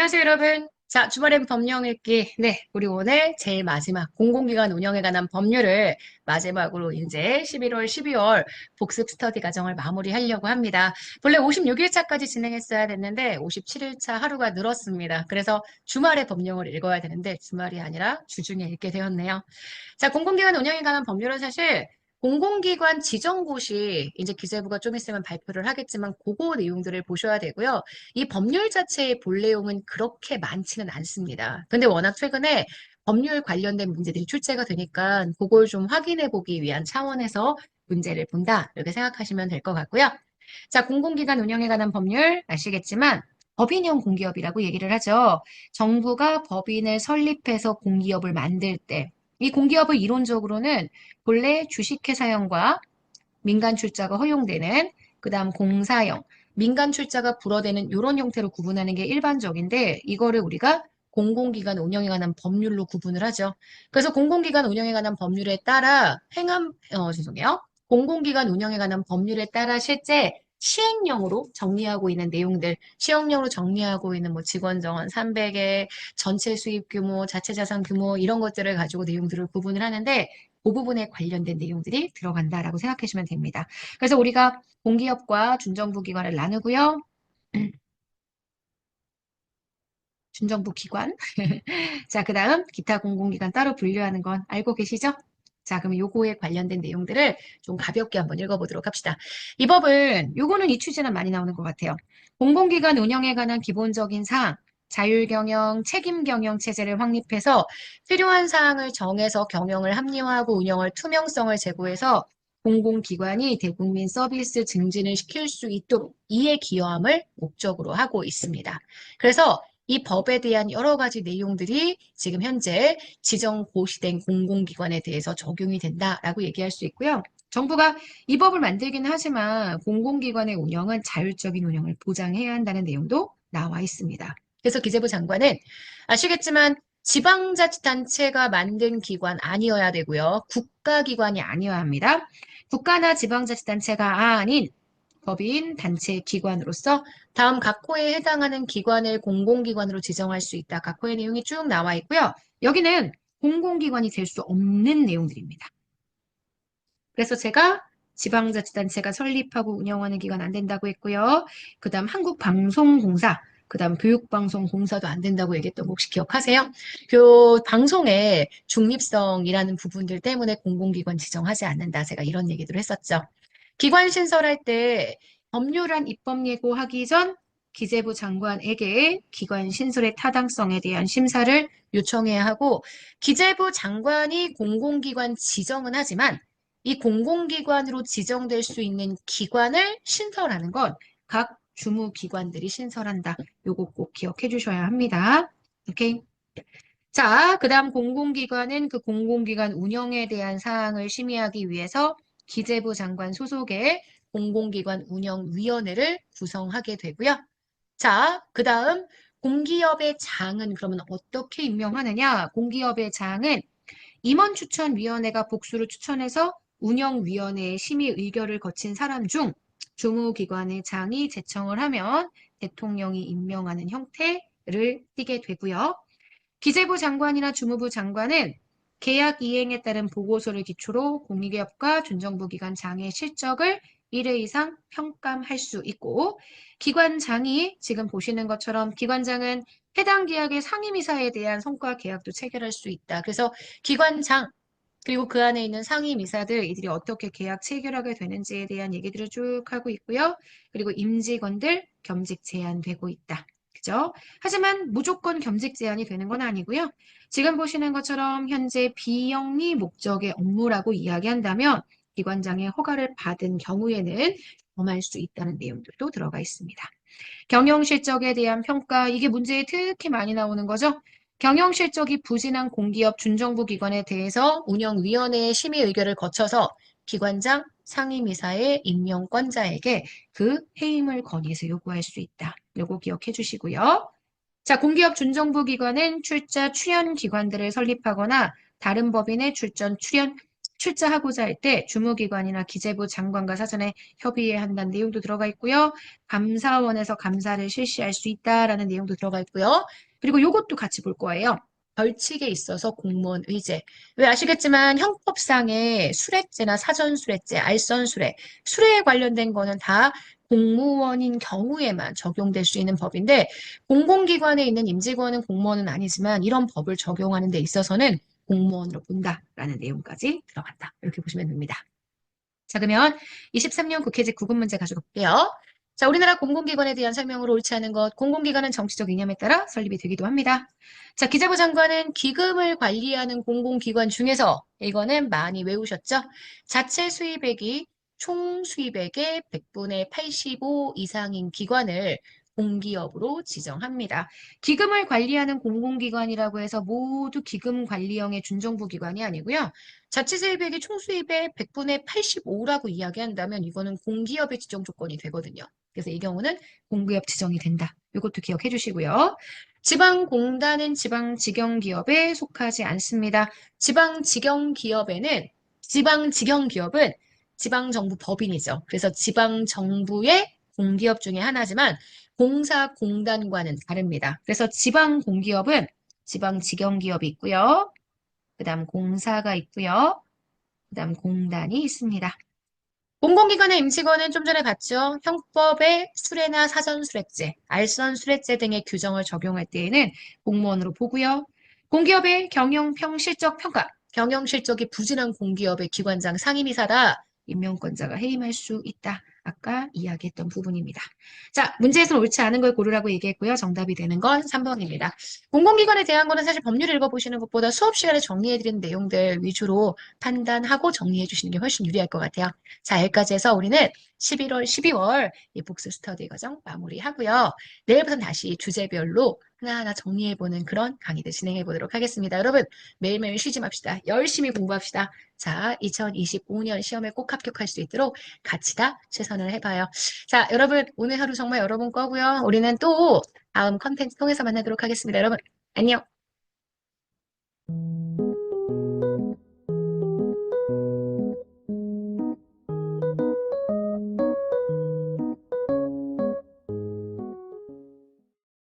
안녕하세요, 여러분. 자, 주말엔 법령 읽기. 네, 우리 오늘 제일 마지막 공공기관 운영에 관한 법률을 마지막으로 이제 11월, 12월 복습 스터디 과정을 마무리하려고 합니다. 본래 56일차까지 진행했어야 됐는데 57일차 하루가 늘었습니다. 그래서 주말에 법령을 읽어야 되는데 주말이 아니라 주중에 읽게 되었네요. 자, 공공기관 운영에 관한 법률은 사실 공공기관 지정고시 이제 기재부가 좀 있으면 발표를 하겠지만 그거 내용들을 보셔야 되고요. 이 법률 자체의 본 내용은 그렇게 많지는 않습니다. 근데 워낙 최근에 법률 관련된 문제들이 출제가 되니까 그걸 좀 확인해 보기 위한 차원에서 문제를 본다. 이렇게 생각하시면 될 것 같고요. 자, 공공기관 운영에 관한 법률 아시겠지만 법인형 공기업이라고 얘기를 하죠. 정부가 법인을 설립해서 공기업을 만들 때 이 공기업을 이론적으로는 본래 주식회사형과 민간 출자가 허용되는 그다음 공사형, 민간 출자가 불어되는 이런 형태로 구분하는 게 일반적인데 이거를 우리가 공공기관 운영에 관한 법률로 구분을 하죠. 그래서 공공기관 운영에 관한 법률에 따라 죄송해요. 공공기관 운영에 관한 법률에 따라 실제 시행령으로 정리하고 있는 내용들, 시행령으로 정리하고 있는 뭐 직원 정원 300에 전체 수입 규모, 자체 자산 규모 이런 것들을 가지고 내용들을 구분을 하는데 그 부분에 관련된 내용들이 들어간다라고 생각하시면 됩니다. 그래서 우리가 공기업과 준정부 기관을 나누고요. 준정부 기관. 자, 그 다음 기타 공공기관 따로 분류하는 건 알고 계시죠? 자, 그럼 요거에 관련된 내용들을 좀 가볍게 한번 읽어보도록 합시다. 이 법은 요거는 이 취지는 많이 나오는 것 같아요. 공공기관 운영에 관한 기본적인 사항, 자율경영, 책임경영 체제를 확립해서 필요한 사항을 정해서 경영을 합리화하고 운영을 투명성을 제고해서 공공기관이 대국민 서비스 증진을 시킬 수 있도록 이에 기여함을 목적으로 하고 있습니다. 그래서 이 법에 대한 여러 가지 내용들이 지금 현재 지정 고시된 공공기관에 대해서 적용이 된다라고 얘기할 수 있고요. 정부가 이 법을 만들기는 하지만 공공기관의 운영은 자율적인 운영을 보장해야 한다는 내용도 나와 있습니다. 그래서 기재부 장관은 아시겠지만 지방자치단체가 만든 기관 아니어야 되고요. 국가기관이 아니어야 합니다. 국가나 지방자치단체가 아닌 법인, 단체, 기관으로서 다음 각 호에 해당하는 기관을 공공기관으로 지정할 수 있다. 각 호의 내용이 쭉 나와 있고요. 여기는 공공기관이 될 수 없는 내용들입니다. 그래서 제가 지방자치단체가 설립하고 운영하는 기관 안 된다고 했고요. 그 다음 한국방송공사, 그 다음 교육방송공사도 안 된다고 얘기했던 거 혹시 기억하세요? 방송의 중립성이라는 부분들 때문에 공공기관 지정하지 않는다. 제가 이런 얘기들을 했었죠. 기관 신설할 때 법률안 입법 예고하기 전 기재부 장관에게 기관 신설의 타당성에 대한 심사를 요청해야 하고 기재부 장관이 공공기관 지정은 하지만 이 공공기관으로 지정될 수 있는 기관을 신설하는 건 각 주무기관들이 신설한다. 요거 꼭 기억해 주셔야 합니다. 오케이. 자, 그 다음 공공기관은 그 공공기관 운영에 대한 사항을 심의하기 위해서 기재부 장관 소속의 공공기관 운영위원회를 구성하게 되고요. 자, 그 다음 공기업의 장은 그러면 어떻게 임명하느냐? 공기업의 장은 임원추천위원회가 복수를 추천해서 운영위원회의 심의 의결을 거친 사람 중 주무기관의 장이 제청을 하면 대통령이 임명하는 형태를 띠게 되고요. 기재부 장관이나 주무부 장관은 계약 이행에 따른 보고서를 기초로 공기업과 준정부 기관 장의 실적을 1회 이상 평가할 수 있고 기관장이 지금 보시는 것처럼 기관장은 해당 계약의 상임이사에 대한 성과 계약도 체결할 수 있다. 그래서 기관장 그리고 그 안에 있는 상임이사들 이들이 어떻게 계약 체결하게 되는지에 대한 얘기들을 쭉 하고 있고요. 그리고 임직원들 겸직 제한되고 있다. 그죠? 하지만 무조건 겸직 제한이 되는 건 아니고요. 지금 보시는 것처럼 현재 비영리 목적의 업무라고 이야기한다면 기관장의 허가를 받은 경우에는 범할 수 있다는 내용들도 들어가 있습니다. 경영 실적에 대한 평가, 이게 문제에 특히 많이 나오는 거죠. 경영 실적이 부진한 공기업 준정부 기관에 대해서 운영위원회의 심의 의결을 거쳐서 기관장 상임이사의 임명권자에게 그 해임을 건의해서 요구할 수 있다. 요거 기억해 주시고요. 자, 공기업 준정부 기관은 출자 출연 기관들을 설립하거나 다른 법인의 출전 출연 출자하고자 할 때 주무기관이나 기재부 장관과 사전에 협의해야 한다는 내용도 들어가 있고요. 감사원에서 감사를 실시할 수 있다라는 내용도 들어가 있고요. 그리고 요것도 같이 볼 거예요. 벌칙에 있어서 공무원 의제. 왜 아시겠지만 형법상의 수뢰죄나 사전수뢰죄, 알선수뢰, 수뢰에 관련된 거는 다 공무원인 경우에만 적용될 수 있는 법인데 공공기관에 있는 임직원은 공무원은 아니지만 이런 법을 적용하는 데 있어서는 공무원으로 본다라는 내용까지 들어간다. 이렇게 보시면 됩니다. 자, 그러면 23년 국회직 구분 문제 가지고 볼게요. 자, 우리나라 공공기관에 대한 설명으로 옳지 않은 것, 공공기관은 정치적 이념에 따라 설립이 되기도 합니다. 자, 기재부 장관은 기금을 관리하는 공공기관 중에서 이거는 많이 외우셨죠? 자체 수입액이 총 수입액의 100분의 85 이상인 기관을 공기업으로 지정합니다. 기금을 관리하는 공공기관이라고 해서 모두 기금관리형의 준정부 기관이 아니고요. 자체 수입액이 총 수입의 100분의 85라고 이야기한다면 이거는 공기업의 지정 조건이 되거든요. 그래서 이 경우는 공기업 지정이 된다. 이것도 기억해 주시고요. 지방공단은 지방직영기업에 속하지 않습니다. 지방직영기업은 지방정부 법인이죠. 그래서 지방정부의 공기업 중에 하나지만 공사공단과는 다릅니다. 그래서 지방공기업은 지방직영기업이 있고요. 그 다음 공사가 있고요. 그 다음 공단이 있습니다. 공공기관의 임직원은 좀 전에 봤죠. 형법의 수뢰나 사전수뢰죄, 알선수뢰죄 등의 규정을 적용할 때에는 공무원으로 보고요. 공기업의 경영평 실적 평가, 경영실적이 부진한 공기업의 기관장 상임이사다. 임명권자가 해임할 수 있다. 아까 이야기했던 부분입니다. 자, 문제에서 옳지 않은 걸 고르라고 얘기했고요. 정답이 되는 건 3번입니다. 공공기관에 대한 거는 사실 법률 읽어보시는 것보다 수업 시간에 정리해드리는 내용들 위주로 판단하고 정리해 주시는 게 훨씬 유리할 것 같아요. 자, 여기까지 해서 우리는 11월, 12월 이 복수 스터디 과정 마무리하고요. 내일부터는 다시 주제별로 하나하나 정리해보는 그런 강의들 진행해보도록 하겠습니다. 여러분, 매일매일 쉬지 맙시다. 열심히 공부합시다. 자, 2025년 시험에 꼭 합격할 수 있도록 같이 다 최선을 해봐요. 자, 여러분, 오늘 하루 정말 여러분 거고요. 우리는 또 다음 컨텐츠 통해서 만나도록 하겠습니다. 여러분, 안녕.